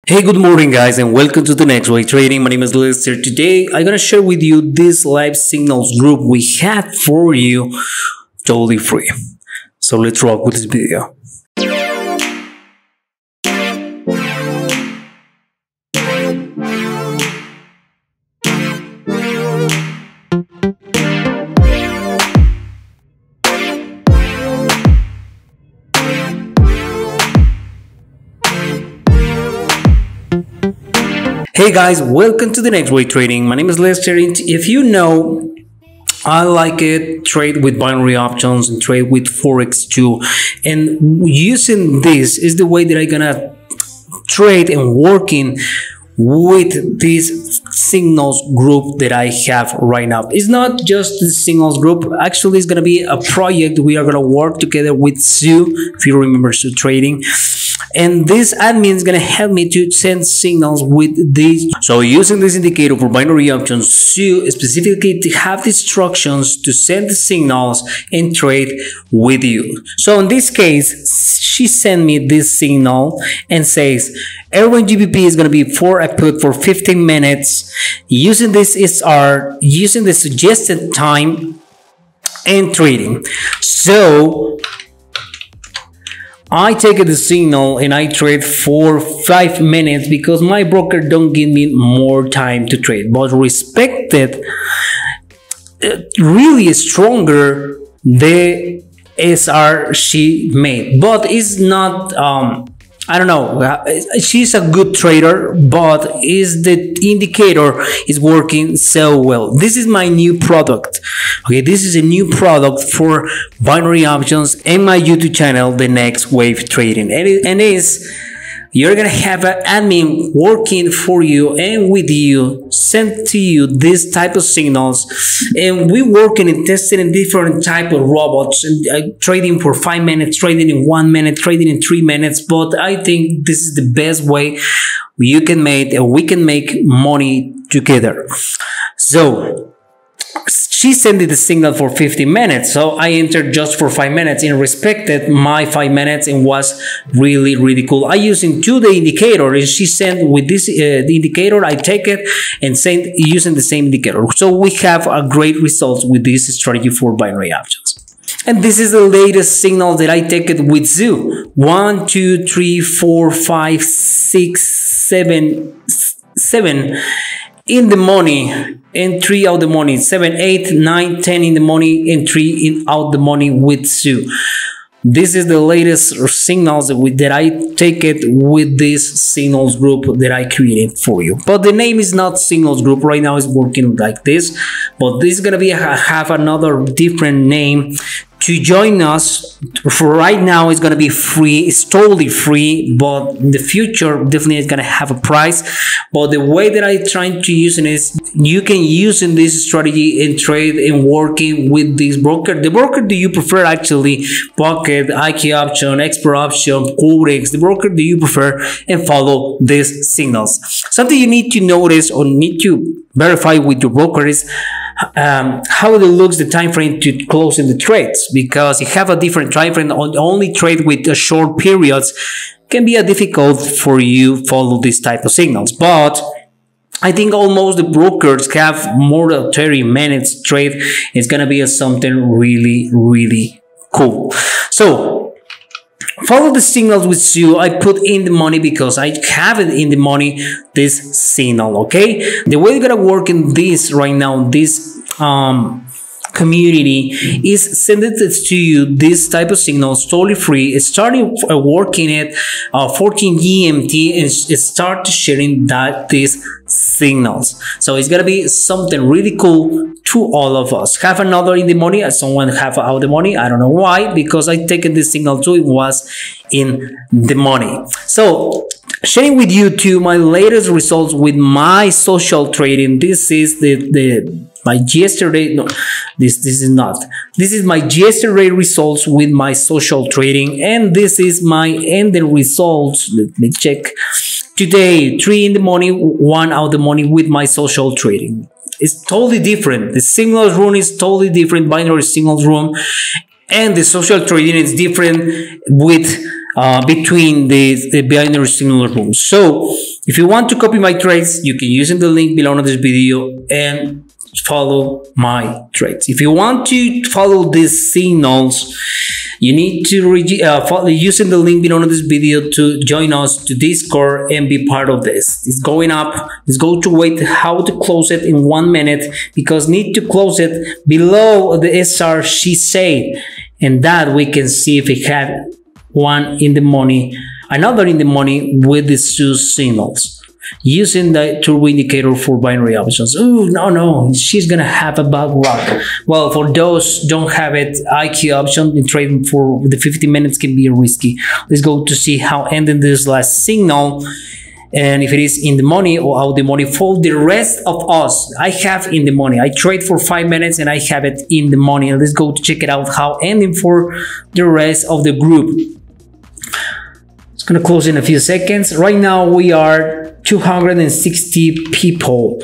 Hey, good morning, guys, and welcome to the next way trading. My name is Lester. Today, I'm gonna share with you this live signals group we had for you totally free. So let's rock with this video. Hey guys, welcome to the next way trading. My name is Lester. If you know, I like it, trade with binary options and trade with Forex too. And using this is the way that I'm gonna trade and working with this signals group that I have right now. It's not just the signals group. Actually, it's gonna be a project. We are gonna work together with Sue, if you remember Sue Trading. And this admin is going to help me to send signals with this. So using this indicator for binary options, you specifically to have the instructions to send the signals and trade with you. So in this case, she sent me this signal and says, Airline GBP is going to be for a put for 15 minutes. Using this SR, using the suggested time and trading. So I take the signal and I trade for 5 minutes because my broker don't give me more time to trade. But respected really stronger the SR she made. But it's not I don't know, she's a good trader, but is the indicator is working so well. This is my new product. Okay, this is a new product for binary options and my YouTube channel, The Next Wave Trading. And you're gonna have an admin working for you and with you, sent to you this type of signals, and we working and testing in different type of robots and trading for 5 minutes, trading in 1 minute, trading in 3 minutes. But I think this is the best way you can make and we can make money together. So she sent me the signal for 15 minutes, so I entered just for 5 minutes and respected my 5 minutes and was really cool. I using the indicator and she sent with this the indicator. I take it and send using the same indicator. So we have a great results with this strategy for binary options. And this is the latest signal that I take it with Zoo. 1, 2, 3, 4, 5, 6, 7 in the money and 3 out the money, 7, 8, 9, 10 in the money and 3 out the money with Sue. This is the latest signals that I take it with this signals group that I created for you. But the name is not signals group right now. It's working like this, but this is gonna be have another different name. To join us for right now is going to be free. It's totally free, but in the future definitely it's going to have a price. But the way that I trying to use it is you can use in this strategy and trade and working with this broker. The broker do you prefer actually? Pocket, IK option, expert option, FOREX. The broker do you prefer? And follow these signals. Something you need to notice or need to verify with your broker is how it looks the time frame to close in the trades, because you have a different time frame. Only trade with short periods can be difficult for you follow this type of signals. But I think almost the brokers have more than 30 minutes trade. It's gonna be something really cool. So follow the signals with you. I put in the money because I have it in the money, this signal. Okay, the way you're gonna work in this right now, this community is sending it to you this type of signals totally free. It's starting working at 14 GMT and start sharing these signals. So it's gonna be something really cool to all of us. Have another in the money, as someone have out the money. I don't know why, because I taken this signal too. It was in the money. So sharing with you too my latest results with my social trading. This is my yesterday. No, this is not. This is my yesterday results with my social trading, and this is my ending results. Let me check. Today, 3 in the morning, 1 out the morning with my social trading. It's totally different. The signals room is totally different. Binary signals room, and the social trading is different with between the binary signal rooms. So If you want to copy my trades, you can use the link below in this video and follow my trades. If you want to follow these signals, you need to follow using the link below in this video to join us to Discord and be part of this. It's going up. Let's go to wait how to close it in 1 minute, because need to close it below the SR she said, and that we can see if we have one in the money, another in the money with these two signals. Using the turbo indicator for binary options. Oh, no, she's gonna have a bad luck. Well, for those don't have it, IQ option in trading for the 50 minutes can be risky. Let's go to see how ending this last signal, and if it is in the money or out the money for the rest of us. I have in the money. I trade for 5 minutes and I have it in the money. Let's go to check it out how ending for the rest of the group. It's gonna close in a few seconds. Right now we are 260 people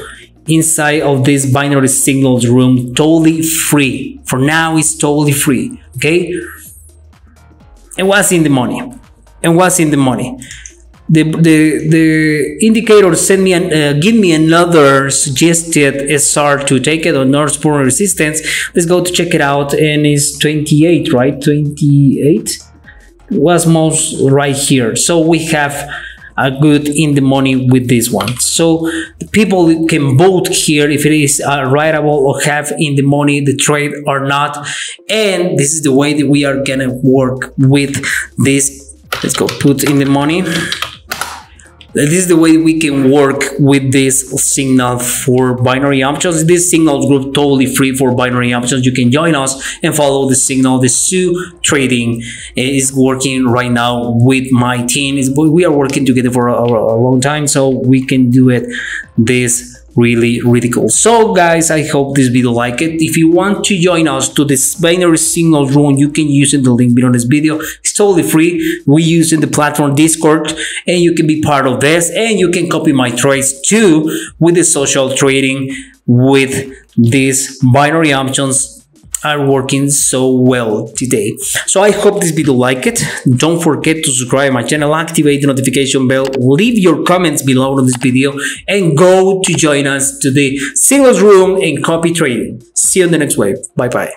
inside of this binary signals room, totally free. For now, it's totally free. Okay. And what's in the money? And what's in the money? The indicator send me give me another suggested SR to take it, or North support resistance. Let's go to check it out, and it's 28, right? 28 was most right here. So we have a good in the money with this one. So the people can vote here if it is writable or have in the money the trade or not. And this is the way that we are gonna work with this. Let's go put in the money. This is the way we can work with this signal for binary options. This signal group totally free for binary options. You can join us and follow the signal. The Sue trading is working right now with my team. We are working together for a long time, so we can do it this really cool. So guys, I hope this video like it. If you want to join us to this binary signal room, you can use the link below this video. It's totally free. We use in the platform Discord, and you can be part of this, and you can copy my trades too with the social trading with these binary options are working so well today. So I hope this video like it. Don't forget to subscribe my channel, activate the notification bell, leave your comments below on this video, and go to join us to the signals room and copy trading. See you in the next wave. Bye bye.